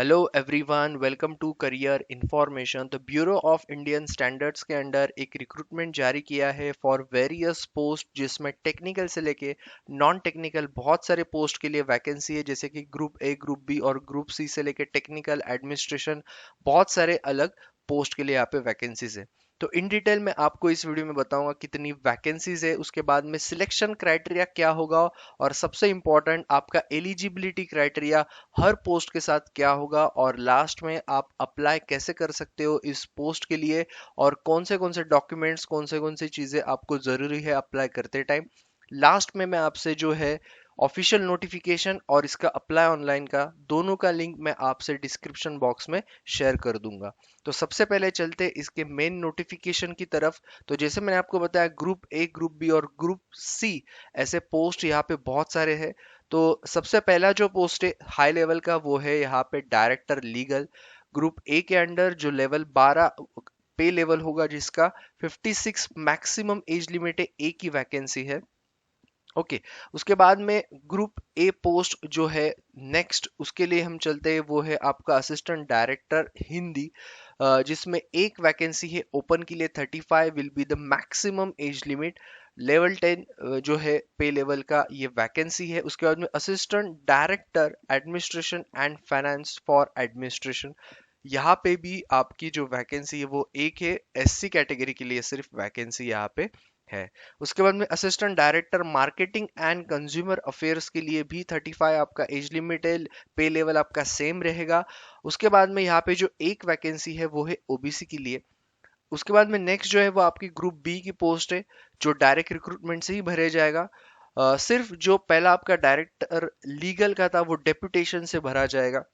Hello everyone, welcome to career information. तो bureau of Indian standards के under एक recruitment जारी किया है फॉर वेरियस पोस्ट, जिसमें टेक्निकल से लेके नॉन टेक्निकल बहुत सारे पोस्ट के लिए वैकेंसी है, जैसे कि ग्रुप ए, ग्रुप बी और ग्रुप सी से लेके टेक्निकल एडमिनिस्ट्रेशन, बहुत सारे अलग पोस्ट के लिए यहाँ पे वैकेंसीज है। तो इन डिटेल में आपको इस वीडियो में बताऊंगा कितनी वैकेंसीज है, उसके बाद में सिलेक्शन क्राइटेरिया क्या होगा, और सबसे इंपॉर्टेंट आपका एलिजिबिलिटी क्राइटेरिया हर पोस्ट के साथ क्या होगा, और लास्ट में आप अप्लाई कैसे कर सकते हो इस पोस्ट के लिए, और कौन से डॉक्यूमेंट्स, कौन सी चीज़ें आपको ज़रूरी है अप्लाई करते टाइम। लास्ट में मैं आपसे जो है ऑफिशियल नोटिफिकेशन और इसका अप्लाई ऑनलाइन का दोनों का लिंक मैं आपसे डिस्क्रिप्शन बॉक्स में शेयर कर दूंगा। तो सबसे पहले चलते इसके मेन नोटिफिकेशन की तरफ। तो जैसे मैंने आपको बताया, ग्रुप ए, ग्रुप बी और ग्रुप सी ऐसे पोस्ट यहाँ पे बहुत सारे हैं। तो सबसे पहला जो पोस्ट है हाई लेवल का, वो है यहाँ पे डायरेक्टर लीगल। ग्रुप ए के अंडर जो लेवल 12 पे लेवल होगा, जिसका 56 मैक्सिमम एज लिमिट है, एक ही वैकेंसी है। ओके, उसके बाद में ग्रुप ए पोस्ट जो है नेक्स्ट, उसके लिए हम चलते हैं, वो है आपका असिस्टेंट डायरेक्टर हिंदी, जिसमें एक वैकेंसी है ओपन के लिए। 35 will be the maximum age limit. Level 10 जो है पे लेवल का ये वैकेंसी है। उसके बाद में assistant director administration and finance for administration, यहाँ पे भी आपकी जो वैकेंसी है वो एक है। एससी कैटेगरी के लिए सिर्फ वैकेंसी यहाँ पे है। उसके बाद में assistant director marketing and consumer affairs के लिए भी 35 आपका एज लिमिट है। पे लेवल आपका सेम रहेगा। उसके बाद में यहाँ पे जो एक वैकेंसी है वो है ओबीसी के लिए। उसके बाद में नेक्स्ट जो है वो आपकी ग्रुप बी की पोस्ट है, जो डायरेक्ट रिक्रूटमेंट से ही भरे जाएगा। सिर्फ जो पहला आपका डायरेक्टर लीगल का था वो डेपुटेशन से भरा जाएगा।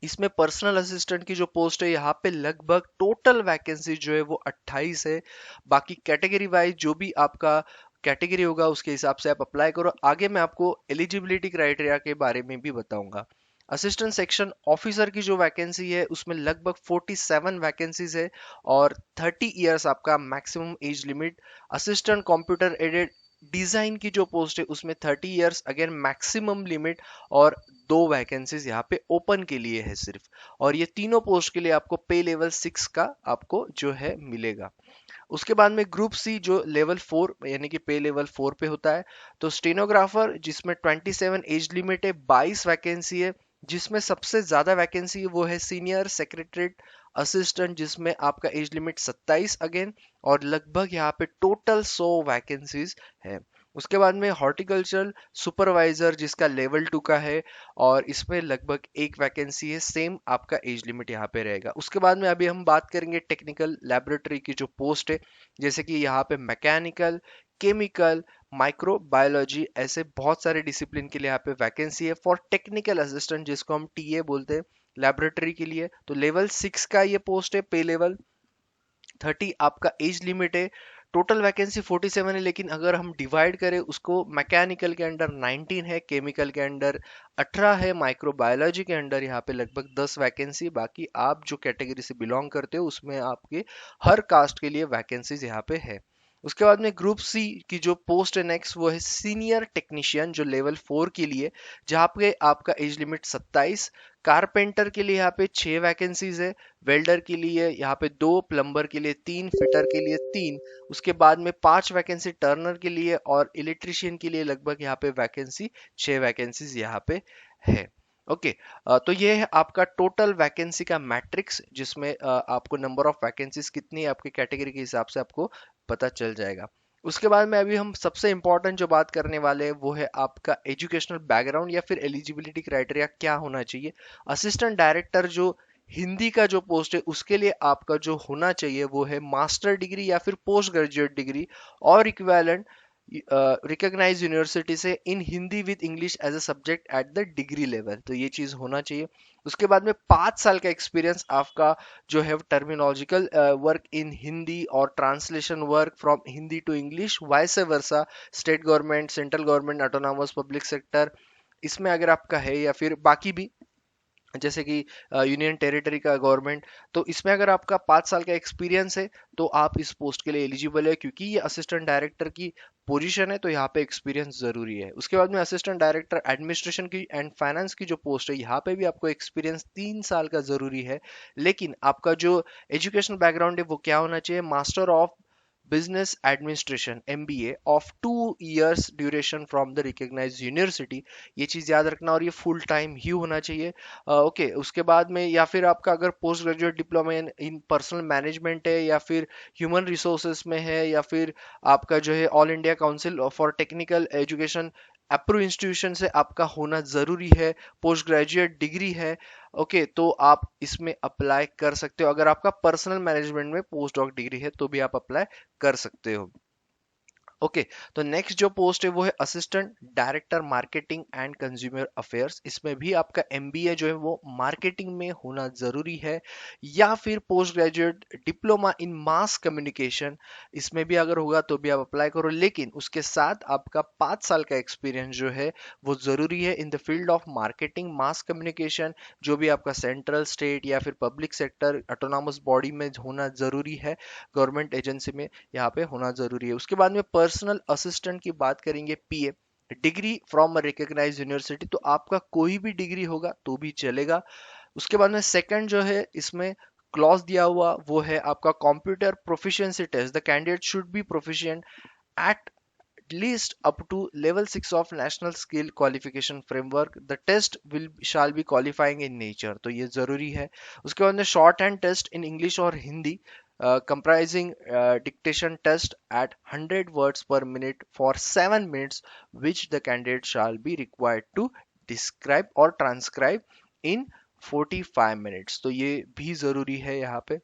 इसमें पर्सनल असिस्टेंट की जो पोस्ट है, यहाँ पे लगभग टोटल वैकेंसी जो है वो 28 है। बाकी कैटेगरी वाइज जो भी आपका कैटेगरी होगा उसके हिसाब से आप अप्लाई करो। आगे मैं आपको एलिजिबिलिटी क्राइटेरिया के बारे में भी बताऊंगा। असिस्टेंट सेक्शन ऑफिसर की जो वैकेंसी है उसमें लगभग 47 वैकेंसीज है, और 30 इयर्स आपका maximum age limit. Assistant computer aided design की जो पोस्ट है उसमें 30 इयर्स अगेन मैक्सिमम लिमिट, और दो वैकेंसीज यहाँ पे ओपन के लिए है सिर्फ। और ये तीनों पोस्ट के लिए आपको पे लेवल 6 का आपको जो है मिलेगा। उसके बाद में ग्रुप सी जो लेवल 4 यानी कि पे लेवल 4 पे होता है। तो स्टेनोग्राफर जिसमें 27 एज लिमिट है, 22 वैकेंसी है। जिसमें सबसे ज्यादा वैकेंसी है वो है सीनियर सेक्रेटरीट असिस्टेंट, जिसमें आपका एज लिमिट 27 अगेन, और लगभग यहाँ पे टोटल 100 वैकेंसीज है। उसके बाद में हॉर्टिकल्चरल सुपरवाइजर जिसका लेवल 2 का है, और इसमें लगभग एक वैकेंसी है, सेम आपका एज लिमिट यहाँ पे रहेगा। उसके बाद में अभी हम बात करेंगे टेक्निकल लेबोरेटरी की जो पोस्ट है, जैसे कि यहाँ पे मैकेनिकल, केमिकल, माइक्रो बायोलॉजी, ऐसे बहुत सारे डिसिप्लिन के लिए यहाँ पे वैकेंसी है फॉर टेक्निकल असिस्टेंट, जिसको हम टीए बोलते हैं लेबोरेटरी के लिए। तो लेवल 6 का ये पोस्ट है, पे लेवल 30 आपका एज लिमिट है। टोटल वैकेंसी 47 है, लेकिन अगर हम डिवाइड करें उसको, मैकेनिकल के अंडर 19 है, केमिकल के अंडर 18 है, माइक्रोबायोलॉजी के अंडर यहाँ पे लगभग 10 वैकेंसी। बाकी आप जो कैटेगरी से बिलोंग करते हो उसमें आपके हर कास्ट के लिए वैकेंसीज यहाँ पे है। उसके बाद में ग्रुप सी की जो पोस्ट है नेक्स्ट, वो है सीनियर टेक्नीशियन जो लेवल 4 के लिए, जहाँ पे आपका एज लिमिट 27। कारपेंटर के लिए यहाँ पे 6 वैकेंसीज है। वेल्डर के लिए यहाँ पे 2, प्लम्बर के लिए 3, फिटर के लिए 3। उसके बाद में 5 वैकेंसी टर्नर के लिए, और इलेक्ट्रिशियन के लिए लगभग यहाँ पे वैकेंसी 6 वैकेंसीज यहाँ पे है। ओके, तो ये है आपका टोटल वैकेंसी का मैट्रिक्स, जिसमें आपको नंबर ऑफ वैकेंसीज कितनी है आपकी कैटेगरी के हिसाब से आपको पता चल जाएगा। उसके बाद में अभी हम सबसे इंपॉर्टेंट जो बात करने वाले हैं वो है आपका एजुकेशनल बैकग्राउंड या फिर एलिजिबिलिटी क्राइटेरिया क्या होना चाहिए। असिस्टेंट डायरेक्टर जो हिंदी का जो पोस्ट है उसके लिए आपका जो होना चाहिए वो है मास्टर डिग्री या फिर पोस्ट ग्रेजुएट डिग्री, और इक्विवेलेंट रिकॉग्नाइज यूनिवर्सिटी से in Hindi with English as a subject at the degree level. तो ये चीज होना चाहिए। उसके बाद में 5 साल का एक्सपीरियंस आपका जो है टर्मिनोलॉजिकल वर्क इन हिंदी और translation work from Hindi to English, vice versa, state government, central government, autonomous public sector, इसमें अगर आपका है, या फिर बाकी भी जैसे कि यूनियन टेरिटरी का गवर्नमेंट। तो इसमें अगर आपका 5 साल का एक्सपीरियंस है तो आप इस पोस्ट के लिए एलिजिबल है, क्योंकि ये असिस्टेंट डायरेक्टर की पोजीशन है तो यहाँ पे एक्सपीरियंस जरूरी है। उसके बाद में असिस्टेंट डायरेक्टर एडमिनिस्ट्रेशन की एंड फाइनेंस की जो पोस्ट है, यहाँ पे भी आपको एक्सपीरियंस 3 साल का जरूरी है। लेकिन आपका जो एजुकेशन बैकग्राउंड है वो क्या होना चाहिए, master of business administration MBA of 2 years duration from the recognised university. ये चीज याद रखना, और ये फुल टाइम ही होना चाहिए। ओके, उसके बाद में या फिर आपका अगर post graduate diploma in personal management है, या फिर ह्यूमन रिसोर्सेज में है, या फिर आपका जो है all India council for technical education approve institution से आपका होना जरूरी है, पोस्ट ग्रेजुएट डिग्री है। ओके, तो आप इसमें अप्लाई कर सकते हो। अगर आपका पर्सनल मैनेजमेंट में पोस्ट डॉक डिग्री है तो भी आप अप्लाई कर सकते हो। ओके, तो नेक्स्ट जो पोस्ट है वो है assistant director marketing and consumer affairs. इसमें भी आपका एमबीए जो है वो मार्केटिंग में होना जरूरी है, या फिर post graduate diploma in mass communication, इसमें भी अगर होगा तो भी आप अप्लाई करो। लेकिन उसके साथ आपका 5 साल का एक्सपीरियंस जो है वो जरूरी है in the field of marketing mass communication, जो भी आपका सेंट्रल स्टेट या फिर पब्लिक सेक्टर ऑटोनॉमस बॉडी में होना जरूरी है, गवर्नमेंट एजेंसी में यहाँ पे होना जरूरी है। उसके बाद में पर्सनल असिस्टेंट की बात करेंगे, पीए डिग्री फ्रॉम रिकॉग्नाइज्ड यूनिवर्सिटी, तो आपका कोई भी डिग्री होगा तो भी चलेगा। उसके बाद में सेकंड जो है इसमें क्लॉज दिया हुआ वो है आपका computer proficiency test, the candidate should be proficient at least up to level 6 of national skill qualification framework, the test will shall be qualifying in nature, तो ये जरूरी है। उसके बाद में shorthand test in English और Hindi comprising dictation test at 100 words per minute for 7 minutes, which the candidate shall be required to describe or transcribe in 45 minutes, तो ये भी जरूरी है यहाँ पे।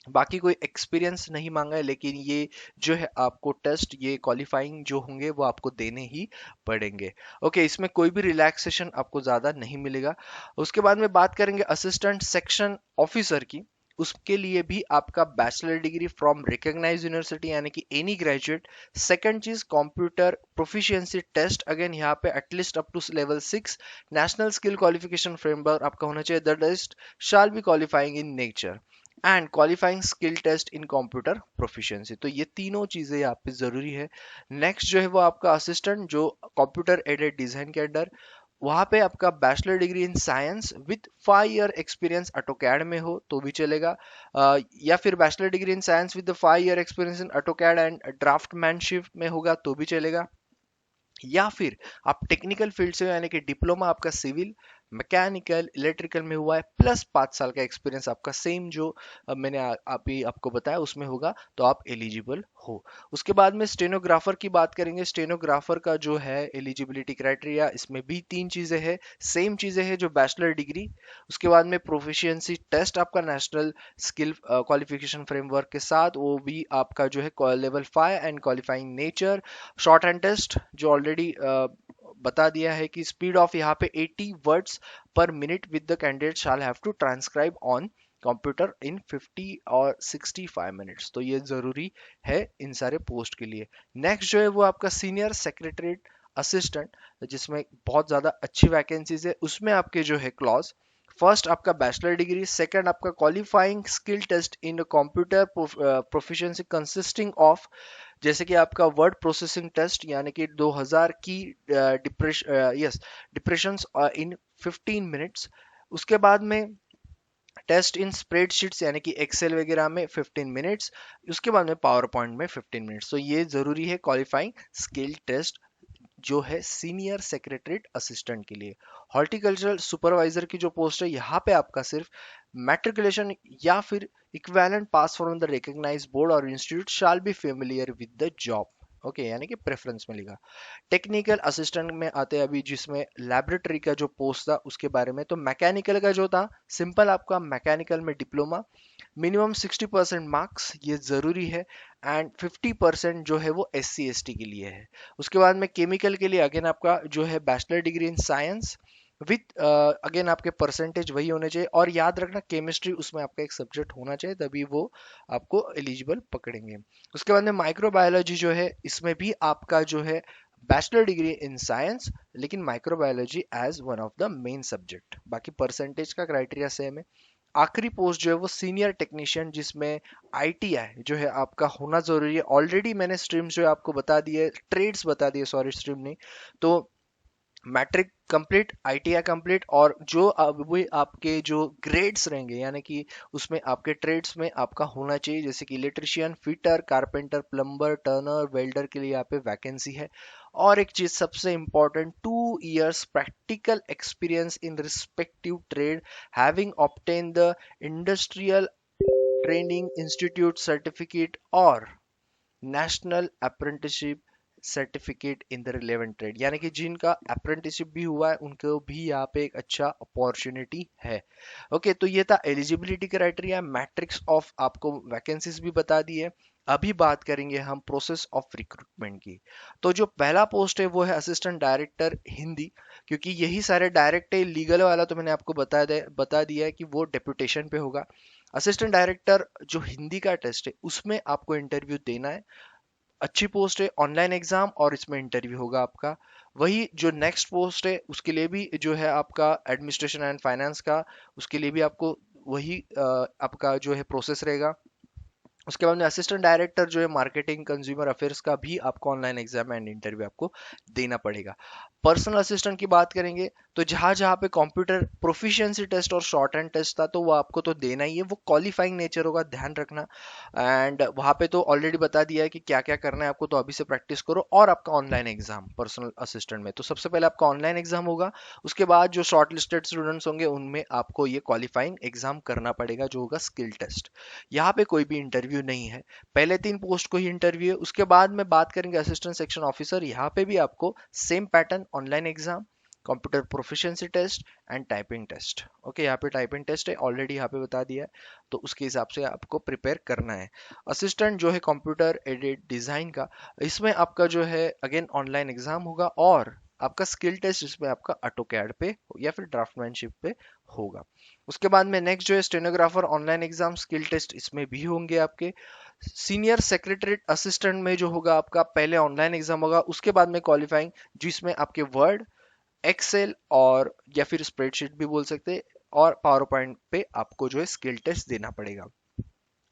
बाकी कोई एक्सपीरियंस नहीं मांगा है, लेकिन ये जो है आपको टेस्ट, ये क्वालिफाइंग जो होंगे वो आपको देने ही पड़ेंगे। ओके, इसमें कोई भी रिलैक्सेशन आपको ज़्यादा नहीं मिलेगा। उसके बाद में बात करेंगे असिस्टेंट सेक्शन ऑफिसर की। उसके लिए भी आपका bachelor degree from recognised university, यानी कि एनी ग्रेजुएट। सेकंड चीज कंप्यूटर प्रोफिशिएंसी टेस्ट, अगेन यहाँ पे at least up to level 6 national skill qualification framework आपका होना चाहिए, the test shall be qualifying in nature and qualifying skill test in computer proficiency, तो ये तीनों चीजें यहाँ पे जरूरी है। नेक्स्ट जो है वो आपका असिस्टेंट जो कंप्यूटर एडेड डिजाइन के अंडर, वहां पे आपका bachelor degree in science with 5 year experience AutoCAD में हो तो भी चलेगा, या फिर bachelor degree in science with 5 year experience in AutoCAD and draftsmanship में होगा तो भी चलेगा, या फिर आप टेक्निकल फील्ड से हो, यानी कि डिप्लोमा आपका सिविल मैकेनिकल इलेक्ट्रिकल में हुआ है प्लस 5 साल का एक्सपीरियंस आपका सेम जो मैंने अभी आपको बताया उसमें होगा, तो आप एलिजिबल हो। उसके बाद में स्टेनोग्राफर की बात करेंगे। स्टेनोग्राफर का जो है एलिजिबिलिटी क्राइटेरिया, इसमें भी 3 चीजें हैं, सेम चीजें हैं जो बैचलर डिग्री। उसके बाद में प्रोफिशिएंसी टेस्ट आपका नेशनल स्किल क्वालिफिकेशन फ्रेमवर्क के साथ, वो भी आपका जो है level 5 and qualifying nature. Shorthand test जो ऑलरेडी बता दिया है कि स्पीड ऑफ यहाँ पे 80 words per minute with the candidate shall have to transcribe on computer in 50 और 65 मिनट्स, तो ये जरूरी है इन सारे पोस्ट के लिए। नेक्स्ट जो है वो आपका सीनियर सेक्रेटरीट असिस्टेंट, जिसमें बहुत ज्यादा अच्छी वैकेंसीज है। उसमें आपके जो है क्लॉज, फर्स्ट आपका बैचलर डिग्री, सेकंड आपका qualifying skill test in computer proficiency consisting of, जैसे कि आपका वर्ड प्रोसेसिंग टेस्ट, यानी कि 2000 की डिप्रेशंस इन 15 मिनट्स। उसके बाद में टेस्ट इन स्प्रेडशीट्स यानी कि एक्सेल वगैरह में 15 मिनट्स। उसके बाद में पावर पॉइंट में 15 मिनट्स, तो ये जरूरी है क्वालिफाइंग स्किल टेस्ट जो है सीनियर सेक्रेटरीट असिस्टेंट के लिए। हॉर्टिकल्चरल सुपरवाइजर की जो पोस्ट है, यहाँ पे आपका सिर्फ मैट्रिकुलेशन या फिर equivalent pass from the recognised board और institute shall be familiar with the job. Okay, यानी कि प्रेफरेंस मिलेगा। टेक्निकल असिस्टेंट में आते हैं अभी, जिसमें लैबोरेटरी का जो पोस्ट था उसके बारे में। तो मैकेनिकल का जो था, सिंपल आपका मैकेनिकल में डिप्लोमा, मिनिमम 60% मार्क्स ये जरूरी है, एंड 50% जो है वो SC ST के लिए है। उसके बाद में केमिकल के लिए अगेन आपका जो है bachelor degree in science with again आपके परसेंटेज वही होने चाहिए, और याद रखना केमिस्ट्री उसमें आपका एक सब्जेक्ट होना चाहिए, तभी वो आपको एलिजिबल पकड़ेंगे। उसके बाद में माइक्रोबायोलॉजी जो है, इसमें भी आपका जो है बैचलर डिग्री इन साइंस, लेकिन microbiology as one of the main subject, बाकी परसेंटेज का क्राइटेरिया सेम है। आखिरी पोस्ट जो है वो सीनियर टेक्नीशियन, जिसमें आईटीआई जो है आपका होना जरूरी है। ऑलरेडी मैंने स्ट्रीम्स जो है आपको बता दिए, ट्रेड्स बता दिए, सॉरी स्ट्रीम नहीं। तो मैट्रिक कंप्लीट, आईटीआई कंप्लीट, और जो अब भी आपके जो ग्रेड्स रहेंगे, यानी कि उसमें आपके ट्रेड्स में आपका होना चाहिए, जैसे कि electrician, fitter, carpenter, plumber, Turner, welder के लिए यहाँ पे वैकेंसी है। और एक चीज सबसे important, 2 years practical experience in respective trade, having obtain the industrial training institute certificate और national apprenticeship certificate in the relevant trade, यानी कि जिनका अप्रेंटिसशिप भी हुआ है उनको भी यहाँ पे एक अच्छा अपॉर्चुनिटी है। ओके, तो ये था एलिजिबिलिटी क्राइटेरिया, मैट्रिक्स ऑफ आपको वैकेंसीज भी बता दी है। अभी बात करेंगे हम प्रोसेस ऑफ रिक्रूटमेंट की। तो जो पहला पोस्ट है वो है असिस्टेंट डायरेक्टर हिंदी, क्योंकि यही सारे डायरेक्ट है। लीगल वाला तो मैंने आपको बता दिया है कि वो डेपुटेशन पे होगा। असिस्टेंट डायरेक्टर जो हिंदी का टेस्ट है उसमें आपको इंटरव्यू देना है। अच्छी पोस्ट है, ऑनलाइन एग्जाम और इसमें इंटरव्यू होगा आपका। वही जो नेक्स्ट पोस्ट है उसके लिए भी जो है आपका एडमिनिस्ट्रेशन एंड फाइनेंस का, उसके लिए भी आपको वही आपका जो है प्रोसेस रहेगा। उसके बाद में असिस्टेंट डायरेक्टर जो है मार्केटिंग कंज्यूमर अफेयर्स का भी आपको ऑनलाइन एग्जाम एंड इंटरव्यू आपको देना पड़ेगा। पर्सनल असिस्टेंट की बात करेंगे तो जहां जहां पे कंप्यूटर प्रोफिशिएंसी टेस्ट और शॉर्ट हैंड टेस्ट था तो वो आपको तो देना ही है, वो क्वालिफाइंग नेचर होगा, ध्यान रखना। एंड वहां पे तो ऑलरेडी बता दिया है कि क्या क्या करना है आपको, तो अभी से प्रैक्टिस करो। और आपका ऑनलाइन एग्जाम पर्सनल असिस्टेंट में, तो सबसे पहले आपका ऑनलाइन एग्जाम होगा। उसके बाद जो शॉर्ट लिस्टेड स्टूडेंट्स होंगे उनमें आपको ये क्वालिफाइंग एग्जाम करना पड़ेगा, जो होगा स्किल टेस्ट। यहाँ पे कोई भी इंटरव्यू नहीं है, पहले 3 पोस्ट को ही इंटरव्यू है। उसके बाद में बात करेंगे असिस्टेंट सेक्शन ऑफिसर, यहाँ पे भी आपको same pattern, online exam, computer proficiency test and typing test. Okay, यहाँ पे टाइपिंग टेस्ट है, ऑलरेडी यहाँ पे बता दिया है, तो उसके हिसाब से आपको प्रिपेयर करना है। असिस्टेंट जो है कंप्यूटर एडेड डिजाइन का, इसमें आपका जो है अगेन ऑनलाइन एग्जाम होगा और आपका स्किल टेस्ट इसमें आपका ऑटोकैड पे या फिर ड्राफ्टमैनशिप पे होगा। उसके बाद में नेक्स्ट जो है stenographer, online exam, skill test इसमें भी होंगे आपके। सीनियर सेक्रेटरीट असिस्टेंट में जो होगा आपका पहले ऑनलाइन एग्जाम होगा, उसके बाद में क्वालिफाइंग, जिसमें आपके वर्ड, एक्सेल और या फिर स्प्रेडशीट भी बोल सकते हैं, और पावर पॉइंट पे आपको जो है स्किल टेस्ट देना पड़ेगा।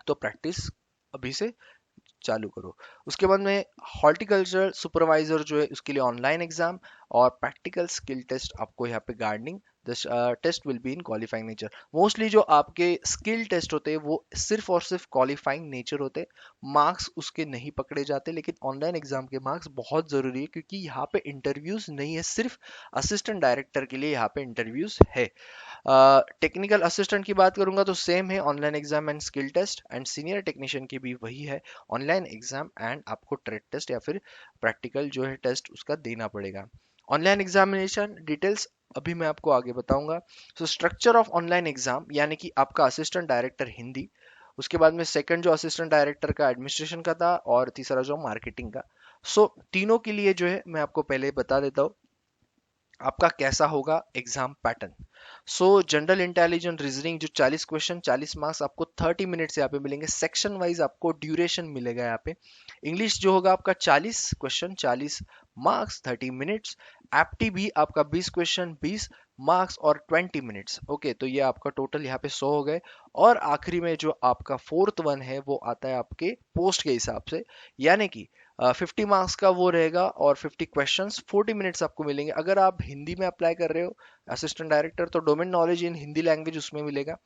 तो प्रैक्टिस अभी से चालू करो। उसके बाद में हॉर्टिकल्चर सुपरवाइजर जो है उसके लिए ऑनलाइन एग्जाम और प्रैक्टिकल स्किल टेस्ट आपको यहाँ पे gardening, this test will be in qualifying nature. Mostly जो आपके स्किल टेस्ट होते हैं वो सिर्फ और सिर्फ क्वालिफाइंग नेचर होते हैं, मार्क्स उसके नहीं पकड़े जाते। लेकिन ऑनलाइन एग्जाम के मार्क्स बहुत जरूरी है, क्योंकि यहाँ पे इंटरव्यूज नहीं है, सिर्फ असिस्टेंट डायरेक्टर के लिए यहाँ पे इंटरव्यूज है। टेक्निकल असिस्टेंट की बात करूंगा तो सेम है, online exam and skill test, and senior technician की भी वही है, ऑनलाइन एग्जाम एंड आपको ट्रेड टेस्ट या फिर प्रैक्टिकल जो है टेस्ट उसका देना पड़ेगा। ऑनलाइन एग्जामिनेशन डिटेल्स अभी मैं आपको आगे बताऊंगा। So structure of online exam, यानी कि आपका असिस्टेंट डायरेक्टर हिंदी, उसके बाद में सेकंड जो असिस्टेंट डायरेक्टर का एडमिनिस्ट्रेशन का था, और तीसरा जो मार्केटिंग का। सो तीनों के लिए जो है मैं आपको पहले बता देता हूँ आपका कैसा होगा एग्जाम पैटर्न। सो जनरल इंटेलिजेंस रीजनिंग जो 40 क्वेश्चन, 40 मार्क्स आपको 30 मिनट से यहाँ पे मिलेंगे, सेक्शन वाइज आपको ड्यूरेशन मिलेगा यहाँ पे। इंग्लिश जो होगा आपका 40 क्वेश्चन, 40 मार्क्स, 30 मिनट्स। एप्टी भी आपका 20 क्वेश्चन, 20 मार्क्स और 20 मिनट्स। ओके, तो ये आपका टोटल यहाँ पे 100 हो गए। और आखिरी में जो आपका फोर्थ वन है वो आता है आपके पोस्ट के हिसाब से, यानी कि 50 मार्क्स का वो रहेगा और 50 क्वेश्चंस, 40 मिनट्स आपको मिलेंगे। अगर आप हिंदी में अप्लाई कर रहे हो असिस्टेंट डायरेक्टर, तो domain knowledge in Hindi language उसमें मिलेगा।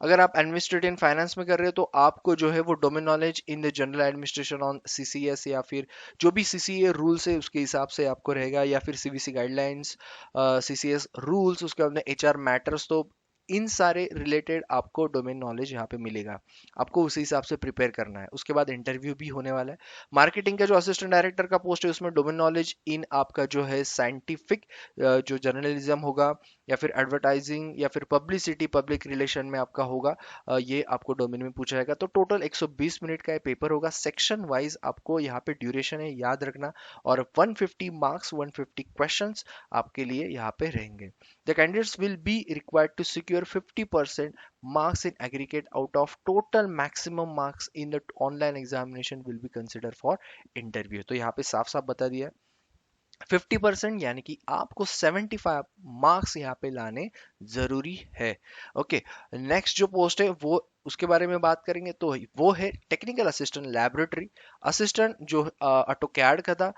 अगर आप एडमिनिस्ट्रेटिव एंड फाइनेंस में कर रहे हो तो आपको जो है वो domain knowledge in the general administration on CCS, या फिर जो भी सीसीए रूल्स है उसके हिसाब से आपको रहेगा, या फिर सीबीसी गाइडलाइंस, सीसीएस रूल्स, उसके बाद में एचआर मैटर्स। तो इन सारे रिलेटेड आपको डोमेन नॉलेज यहाँ पे मिलेगा, आपको उसी हिसाब से प्रिपेयर करना है। उसके बाद इंटरव्यू भी होने वाला है। मार्केटिंग का जो असिस्टेंट डायरेक्टर का पोस्ट है उसमें डोमेन नॉलेज इन आपका जो है साइंटिफिक जो जर्नलिज्म होगा, या फिर एडवर्टाइजिंग, या फिर पब्लिसिटी, पब्लिक रिलेशन में आपका होगा, ये आपको डोमेन में पूछा जाएगा। तो टोटल 120 मिनट का ये पेपर होगा, सेक्शन वाइज आपको यहाँ पे ड्यूरेशन है, याद रखना। और 150 मार्क्स, 150 क्वेश्चंस आपके लिए यहाँ पे रहेंगे। The candidates will be required to secure 50% marks in aggregate out of total maximum marks in the online examination will be considered for interview। तो यहाँ पे साफ साफ बता दिया है 50% यानी कि आपको 75 मार्क्स यहाँ पे लाने जरूरी है। ओके, नेक्स्ट जो पोस्ट है वो उसके बारे में बात करेंगे, तो वो है टेक्निकल असिस्टेंट लैबोरेटरी असिस्टेंट, जो ऑटोकैड का था।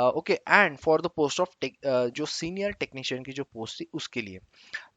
Okay, and for the post of जो सीनियर टेक्नीशियन की जो पोस्ट थी उसके लिए।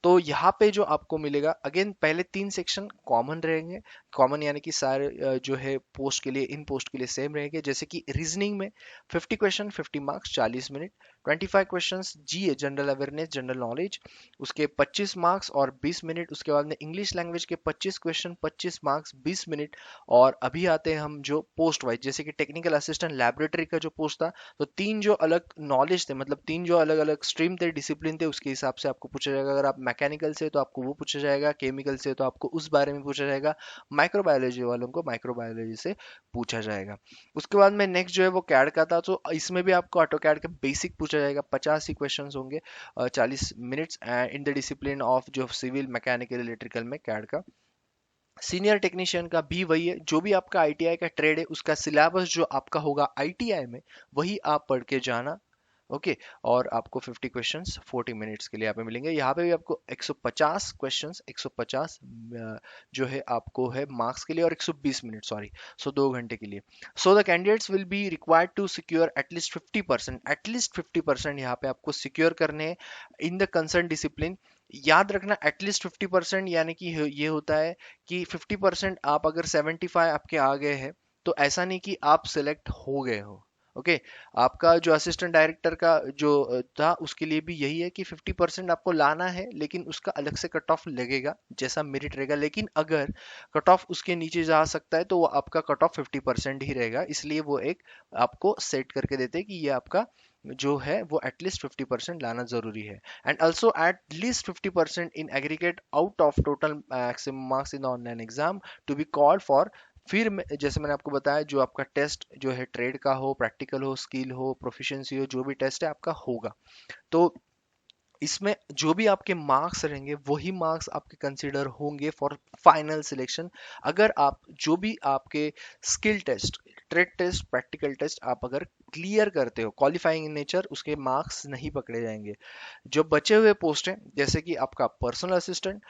तो यहाँ पे जो आपको मिलेगा, अगेन पहले 3 सेक्शन कॉमन रहेंगे। कॉमन यानी कि सारे जो है पोस्ट के लिए, इन पोस्ट के लिए सेम रहेंगे। जैसे कि रीजनिंग में 50 क्वेश्चन 50 मार्क्स 40 मिनट, 25 क्वेश्चन जी जनरल अवेयरनेस जनरल नॉलेज, उसके 25 मार्क्स और 20 मिनट। उसके बाद में इंग्लिश लैंग्वेज के 25 क्वेश्चन 25 मार्क्स 20 मिनट। और अभी आते हैं हम जो पोस्ट वाइज, जैसे कि टेक्निकल असिस्टेंट लैबोरेटरी का जो पोस्ट था, तो 3 जो अलग नॉलेज थे, मतलब 3 जो अलग अलग स्ट्रीम थे, डिसिप्लिन थे, उसके हिसाब से आपको पूछा जाएगा। अगर आप मैकेनिकल से तो आपको वो पूछा जाएगा, केमिकल से तो आपको उस बारे में पूछा जाएगा, माइक्रोबायोलॉजी वालों को माइक्रोबायोलॉजी से पूछा जाएगा। उसके बाद में नेक्स्ट जो है वो कैड का था, तो इसमें भी आपको ऑटो कैड का बेसिक पूछा जाएगा, 50 ही क्वेश्चन होंगे, 40 minutes, in the discipline of जो सिविल मैकेनिकल इलेक्ट्रिकल में कैड का। सीनियर टेक्नीशियन का भी वही है, जो भी आपका आईटीआई का ट्रेड है उसका सिलेबस जो आपका होगा आईटीआई में, वही आप पढ़ के जाना। ओके, और आपको 50 क्वेश्चंस 40 मिनट्स के लिए यहाँ पे मिलेंगे। यहाँ पे भी आपको 150 क्वेश्चंस 150 जो है आपको है मार्क्स के लिए, और 120 मिनट, सॉरी, सो 2 घंटे के लिए। So the candidates will be required to secure at least 50% यहाँ पे आपको सिक्योर करने हैं इन द कंसर्न डिसिप्लिन। याद रखना एटलीस्ट 50%, यानी कि ये होता है कि 50% आप अगर 75 आपके आ गए हैं, तो ऐसा नहीं कि आप सिलेक्ट हो गए हो। ओके, आपका जो असिस्टेंट डायरेक्टर का जो था उसके लिए भी यही है कि 50% आपको लाना है, लेकिन उसका अलग से कट ऑफ लगेगा जैसा मेरिट रहेगा। लेकिन अगर कट ऑफ उसके नीचे जा सकता है तो वो आपका कट ऑफ 50% ही रहेगा, इसलिए वो एक आपको सेट करके देते हैं कि ये आपका जो है वो एटलीस्ट 50% लाना जरूरी है। And also at least 50% in aggregate out of total maximum marks in online exam to be called for. फिर जैसे मैंने आपको बताया, जो आपका टेस्ट जो है ट्रेड का हो, प्रैक्टिकल हो, स्किल हो, प्रोफिशिएंसी हो, जो भी टेस्ट है आपका होगा, तो इसमें जो भी आपके मार्क्स रहेंगे वही मार्क्स आपके कंसीडर होंगे फॉर फाइनल सिलेक्शन। अगर आप जो भी आपके skill test, trade test, practical test आप अगर क्लियर करते हो, क्वालिफाइंग इन नेचर, उसके मार्क्स नहीं पकड़े जाएंगे। जो बचे हुए पोस्ट हैं, जैसे कि आपका personal assistant,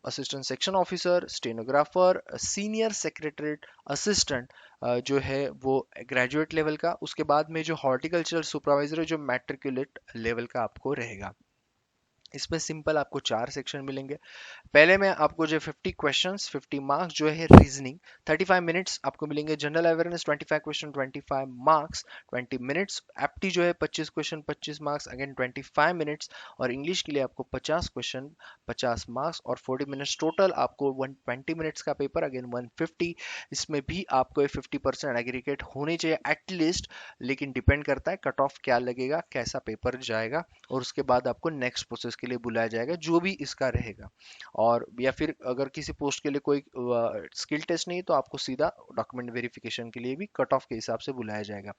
assistant section officer, stenographer, senior secretariat assistant, जो है वो ग्रेजुएट लेवल का। उसके बाद में जो हॉर्टिकल्चरल सुपरवाइजर है, जो मैट्रिकुलेट लेवल का आपको रहेगा। इसमें सिंपल आपको 4 सेक्शन मिलेंगे। पहले में आपको जो 50 क्वेश्चंस 50 मार्क्स जो है रीजनिंग, 35 मिनट्स आपको मिलेंगे। General awareness 25 question 25 marks 20 minutes. एप्टी जो है 25 क्वेश्चन 25 मार्क्स, अगेन 25 मिनट्स। और इंग्लिश के लिए आपको 50 क्वेश्चन 50 मार्क्स और 40 मिनट्स, टोटल आपको 120 मिनट्स का पेपर, अगेन 150। इसमें भी आपको 50% एग्रीगेट होने चाहिए एटलीस्ट, लेकिन डिपेंड करता है कट ऑफ क्या लगेगा, कैसा पेपर जाएगा, और उसके बाद आपको नेक्स्ट प्रोसेस के लिए बुलाया जाएगा जो भी इसका रहेगा। और या फिर अगर किसी पोस्ट के लिए कोई स्किल टेस्ट नहीं है, तो आपको सीधा डॉक्यूमेंट वेरिफिकेशन के लिए भी कट ऑफ के हिसाब से बुलाया जाएगा।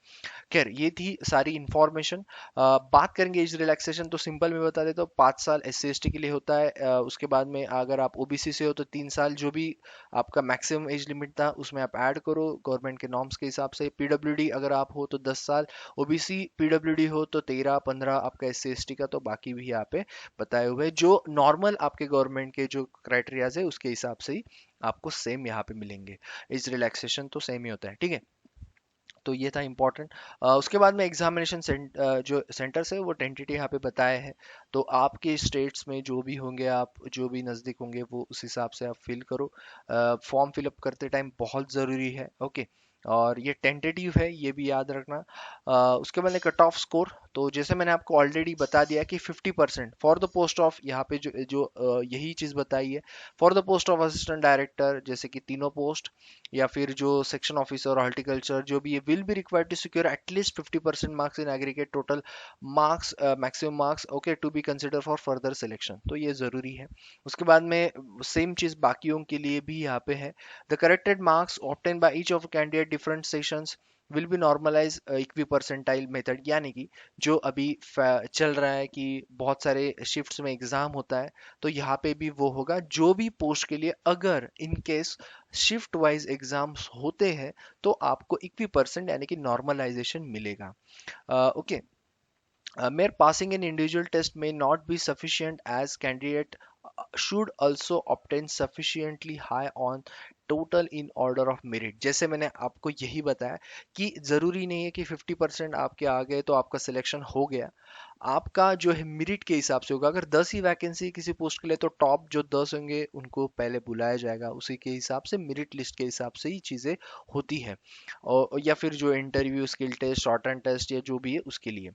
खैर, ये थी सारी इंफॉर्मेशन। बात करेंगे एज रिलैक्सेशन, तो सिंपल में बता देता हूँ, 5 साल SC ST के लिए होता है। उसके बाद में अगर आप OBC से हो तो 3 साल, जो भी आपका मैक्सिमम एज लिमिट था उसमें आप ऐड करो गवर्नमेंट के नॉर्म्स के हिसाब से। PWD अगर आप हो तो 10 साल, OBC PWD हो तो 13 15 आपका SC ST का, तो बाकी भी यहाँ पे बताए हुए हैं। जो नॉर्मल आपके गवर्नमेंट के जो क्राइटेरियाज है उसके हिसाब से ही आपको सेम यहाँ पे मिलेंगे। एज रिलैक्सेशन तो सेम ही होता है, ठीक है। तो ये था इम्पोर्टेंट। उसके बाद में एग्जामिनेशन जो सेंटर्स है वो टेंटेटिव यहाँ पे बताए हैं। तो आपके स्टेट्स में जो भी होंगे, आप जो भी नज़दीक होंगे वो उस हिसाब से आप फिल करो। फॉर्म फिलअप करते टाइम बहुत ज़रूरी है, ओके। और ये टेंटेटिव है, ये भी याद रखना। उसके बाद कट ऑफ स्कोर, तो जैसे मैंने आपको ऑलरेडी बता दिया कि 50% फॉर द पोस्ट ऑफ, यहाँ पे जो जो यही चीज़ बताई है, for the post of assistant director, जैसे कि तीनों पोस्ट, या फिर जो सेक्शन ऑफिसर हॉर्टिकल्चर जो भी है, will be required to secure at least 50% marks in aggregate total marks, maximum marks, okay, to be consider for further selection, तो ये जरूरी है। उसके बाद में सेम चीज बाकियों के लिए भी यहाँ पे है। The corrected marks obtain by each of candidate different sessions will be normalise equipercentile method, यानी कि जो अभी चल रहा है कि बहुत सारे शिफ्ट्स में एग्जाम होता है, तो यहाँ पे भी वो होगा। जो भी पोस्ट के लिए अगर in case shift wise exams होते हैं, तो आपको 21% यानी कि नॉर्मलाइजेशन मिलेगा। Okay, mere passing an individual test may not be sufficient as candidate should also obtain sufficiently high on total in order of merit। जैसे मैंने आपको यही बताया कि जरूरी नहीं है कि 50% आपके आ गए तो आपका सिलेक्शन हो गया। आपका जो है मेरिट के हिसाब से होगा। अगर 10 ही वैकेंसी किसी पोस्ट के लिए तो टॉप जो 10 होंगे उनको पहले बुलाया जाएगा, उसी के हिसाब से मेरिट लिस्ट के हिसाब से ही चीज़ें होती है। और या फिर जो interview skill test short run test या जो भी है उसके लिए।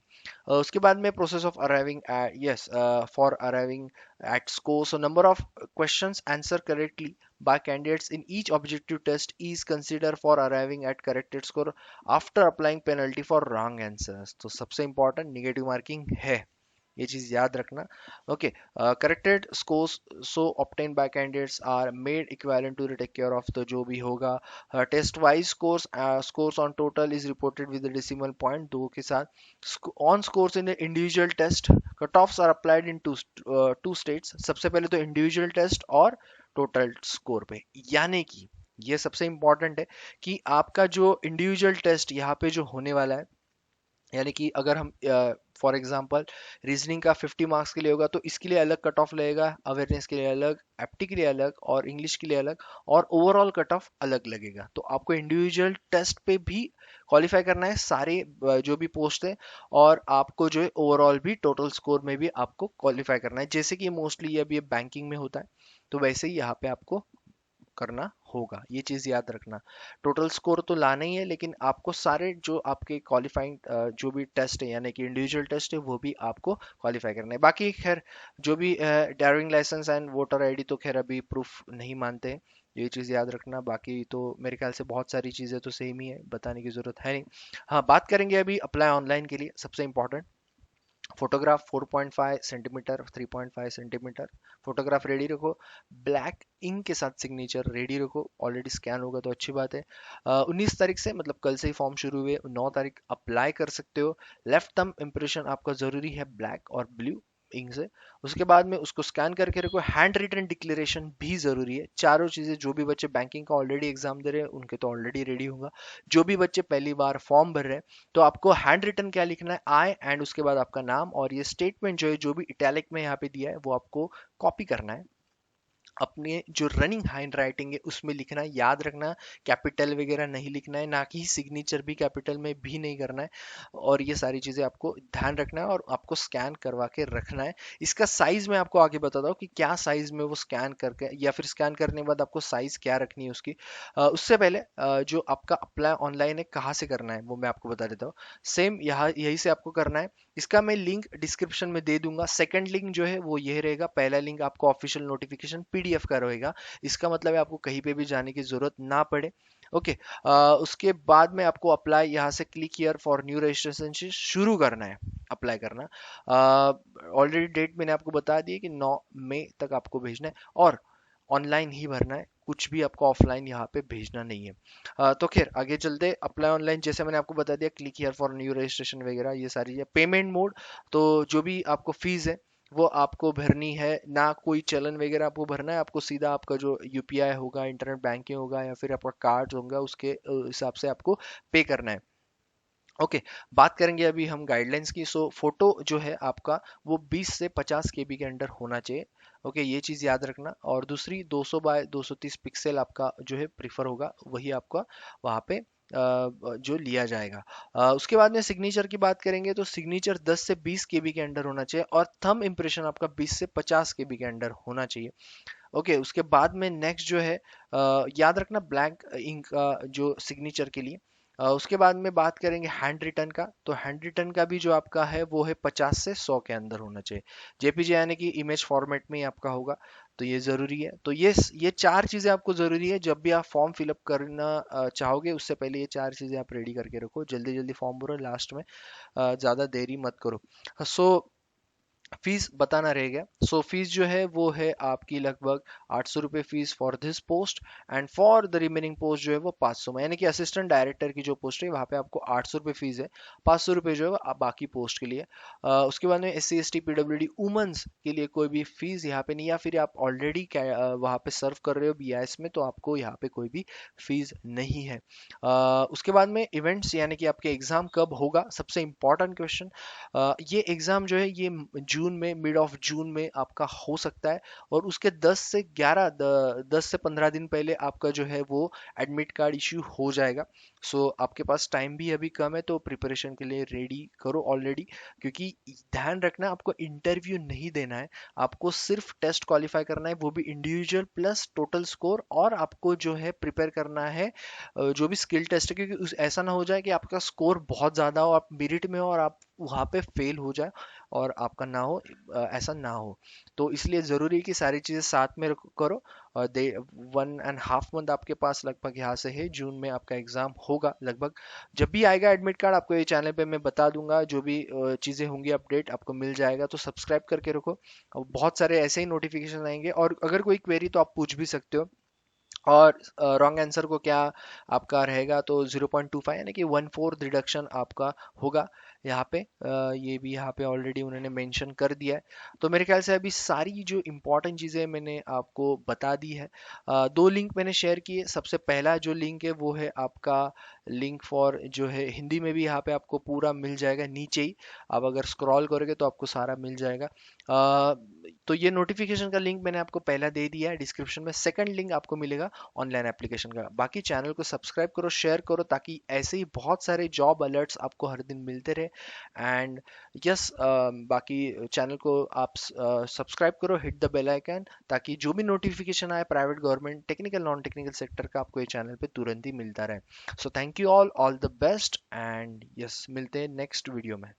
उसके बाद में process of arriving yes for arriving at score. So number of questions answered correctly by candidates in each objective test is considered for arriving at corrected score after applying penalty for wrong answers। तो सबसे important negative marking है, ये चीज याद रखना। Okay, corrected scores so obtain by candidates are made equivalent to take care of, तो जो भी होगा test wise scores scores on total is reported with decimal point 2 के साथ। On scores in individual test cut offs are applied in two states. सबसे पहले तो individual test और टोटल स्कोर पे, यानी कि ये सबसे इंपॉर्टेंट है कि आपका जो इंडिविजुअल टेस्ट यहाँ पे जो होने वाला है, यानी कि अगर हम फॉर एग्जांपल रीजनिंग का 50 मार्क्स के लिए होगा तो इसके लिए अलग कट ऑफ लगेगा, अवेयरनेस के लिए अलग, एप्टी के लिए अलग और इंग्लिश के लिए अलग, और ओवरऑल कट ऑफ अलग लगेगा। तो आपको इंडिविजुअल टेस्ट पे भी क्वालिफाई करना है सारे जो भी पोस्ट है, और आपको जो है ओवरऑल भी टोटल स्कोर में भी आपको क्वालिफाई करना है। जैसे कि मोस्टली अभी ये बैंकिंग में होता है, तो वैसे ही यहाँ पे आपको करना होगा, ये चीज याद रखना। टोटल स्कोर तो लाना ही है, लेकिन आपको सारे जो आपके क्वालिफाइंग जो भी टेस्ट है यानी कि इंडिविजुअल टेस्ट है वो भी आपको क्वालिफाई करना है। बाकी खैर जो भी driving licence and voter ID तो खैर अभी प्रूफ नहीं मानते हैं, ये चीज़ याद रखना। बाकी तो मेरे ख्याल से बहुत सारी चीज़ें तो सेम ही है, बताने की ज़रूरत है नहीं। हाँ, बात करेंगे अभी अप्लाई ऑनलाइन के लिए। सबसे important, photograph 4.5 centimetre 3.5 centimetre photograph ready रखो। ब्लैक इंक के साथ सिग्नेचर रेडी रखो, ऑलरेडी स्कैन होगा तो अच्छी बात है। 19 तारीख से मतलब कल से ही फॉर्म शुरू हुए, 9 तारीख अप्लाई कर सकते हो। लेफ्ट थंब इम्प्रेशन आपका ज़रूरी है ब्लैक और ब्लू इंक से। उसके बाद में उसको स्कैन करके रखो। हैंड रिटन डिक्लेरेशन भी ज़रूरी है। चारों चीज़ें, जो भी बच्चे बैंकिंग का ऑलरेडी एग्जाम दे रहे हैं उनके तो ऑलरेडी रेडी होगा, जो भी बच्चे पहली बार फॉर्म भर रहे हैं तो आपको हैंड रिटन क्या लिखना है, आई एंड उसके बाद आपका नाम, और ये स्टेटमेंट जो है जो भी इटैलिक में यहाँ पे दिया है वो आपको कॉपी करना है। अपने जो रनिंग हैंड राइटिंग है उसमें लिखना है, याद रखना कैपिटल वगैरह नहीं लिखना है, ना कि सिग्नेचर भी कैपिटल में भी नहीं करना है। और ये सारी चीज़ें आपको ध्यान रखना है और आपको स्कैन करवा के रखना है। इसका साइज मैं आपको आगे बताता हूँ कि क्या साइज में वो स्कैन करके, या फिर स्कैन करने के बाद आपको साइज क्या रखनी है उसकी। उससे पहले जो आपका अप्लाई ऑनलाइन है कहाँ से करना है वो मैं आपको बता देता हूँ। सेम यहाँ यही से आपको करना है। इसका मैं लिंक डिस्क्रिप्शन में दे दूंगा। सेकंड लिंक जो है वो ये रहेगा, पहला लिंक आपको ऑफिशियल नोटिफिकेशन पीडीएफ का रहेगा। इसका मतलब है आपको कहीं पे भी जाने की जरूरत ना पड़े। ओके, उसके बाद में आपको अप्लाई यहाँ से click here for new registration से शुरू करना है अप्लाई करना। ऑलरेडी डेट मैंने आपको बता दी है कि 9 मई तक आपको भेजना है, और ऑनलाइन ही भरना है, कुछ भी आपको ऑफलाइन यहाँ पे भेजना नहीं है। तो खैर आगे चलते, अप्लाई ऑनलाइन जैसे मैंने आपको बता दिया, click here for new registration वगैरह ये सारी है। पेमेंट मोड, तो जो भी आपको फीस है वो आपको भरनी है, ना कोई चलन वगैरह आपको भरना है। आपको सीधा आपका जो यूपीआई होगा, इंटरनेट बैंकिंग होगा, या फिर आपका कार्ड होगा, उसके हिसाब से आपको पे करना है। ओके, बात करेंगे अभी हम गाइडलाइंस की। सो फोटो जो है आपका वो 20 से 50 केबी के अंडर होना चाहिए। ओके, ये चीज़ याद रखना। और दूसरी 200 बाय 230 पिक्सल आपका जो है प्रीफर होगा, वही आपका वहाँ पे जो लिया जाएगा। उसके बाद में सिग्नेचर की बात करेंगे तो सिग्नेचर 10 से 20 केबी के अंडर होना चाहिए, और थंब इम्प्रेशन आपका 20 से 50 केबी के अंडर होना चाहिए। ओके, उसके बाद में नेक्स्ट जो है याद रखना ब्लैंक इंक का जो सिग्नेचर के लिए। उसके बाद में बात करेंगे हैंड रिटन का, तो हैंड रिटन का भी जो आपका है वो है 50 से 100 के अंदर होना चाहिए। जेपीजी यानी कि इमेज फॉर्मेट में ही आपका होगा, तो ये ज़रूरी है। तो ये चार चीज़ें आपको ज़रूरी है जब भी आप फॉर्म फिलअप करना चाहोगे, उससे पहले ये चार चीज़ें आप रेडी करके रखो। जल्दी जल्दी फॉर्म भरो, लास्ट में ज़्यादा देरी मत करो। सो फीस बताना रह गया। सो फीस जो है वो है आपकी लगभग 800 रुपये fees for this post, and for the remaining post जो है वो 500 में, यानी कि असिस्टेंट डायरेक्टर की जो पोस्ट है वहाँ पे आपको 800 रुपये फीस है, 500 रुपये जो है वो बाकी पोस्ट के लिए। उसके बाद में SC ST PWD वुमेन्स के लिए कोई भी फीस यहाँ पे नहीं, या फिर आप ऑलरेडी वहाँ पे सर्व कर रहे हो BIS में तो आपको यहाँ पे कोई भी फीस नहीं है। उसके बाद में इवेंट्स, यानी कि आपके एग्जाम कब होगा, सबसे इंपॉर्टेंट क्वेश्चन। ये एग्ज़ाम जो है ये जून में, मिड ऑफ जून में आपका हो सकता है, और उसके 10 से 15 दिन पहले आपका जो है वो एडमिट कार्ड इश्यू हो जाएगा। सो आपके पास टाइम भी अभी कम है, तो प्रिपरेशन के लिए रेडी करो ऑलरेडी, क्योंकि ध्यान रखना आपको इंटरव्यू नहीं देना है, आपको सिर्फ टेस्ट क्वालिफाई करना है, वो भी इंडिविजुअल प्लस टोटल स्कोर, और आपको जो है प्रिपेयर करना है जो भी स्किल टेस्ट है, क्योंकि ऐसा ना हो जाए कि आपका स्कोर बहुत ज़्यादा हो, आप मेरिट में हो और आप वहाँ पे फेल हो जाए और आपका ना हो, ऐसा ना हो। तो इसलिए ज़रूरी है कि सारी चीज़ें साथ में करो। और दे 1.5 मंथ आपके पास लगभग यहाँ से है, जून में आपका एग्ज़ाम होगा लगभग। जब भी आएगा एडमिट कार्ड आपको ये चैनल पे मैं बता दूंगा, जो भी चीज़ें होंगी अपडेट आपको मिल जाएगा, तो सब्सक्राइब करके रखो। और बहुत सारे ऐसे ही नोटिफिकेशन आएंगे, और अगर कोई क्वेरी तो आप पूछ भी सकते हो। और रॉन्ग आंसर को क्या आपका रहेगा, तो 0.25 यानी कि 1/4 रिडक्शन आपका होगा यहाँ पे। ये भी यहाँ पे ऑलरेडी उन्होंने मेंशन कर दिया है। तो मेरे ख्याल से अभी सारी जो इम्पोर्टेंट चीज़ें मैंने आपको बता दी है। दो लिंक मैंने शेयर किए। सबसे पहला जो लिंक है वो है आपका लिंक फॉर, जो है हिंदी में भी यहाँ पे आपको पूरा मिल जाएगा नीचे ही, आप अगर स्क्रॉल करोगे तो आपको सारा मिल जाएगा। तो ये नोटिफिकेशन का लिंक मैंने आपको पहला दे दिया है डिस्क्रिप्शन में। सेकंड लिंक आपको मिलेगा ऑनलाइन एप्लीकेशन का। बाकी चैनल को सब्सक्राइब करो, शेयर करो, ताकि ऐसे ही बहुत सारे जॉब अलर्ट्स आपको हर दिन मिलते रहे। एंड यस, बाकी चैनल को आप सब्सक्राइब करो, हिट द बेल आइकन, ताकि जो भी नोटिफिकेशन आए private, government, technical, non technical sector का, आपको ये चैनल पे तुरंत ही मिलता रहे। So thank you all the best, and yes मिलते हैं नेक्स्ट वीडियो में।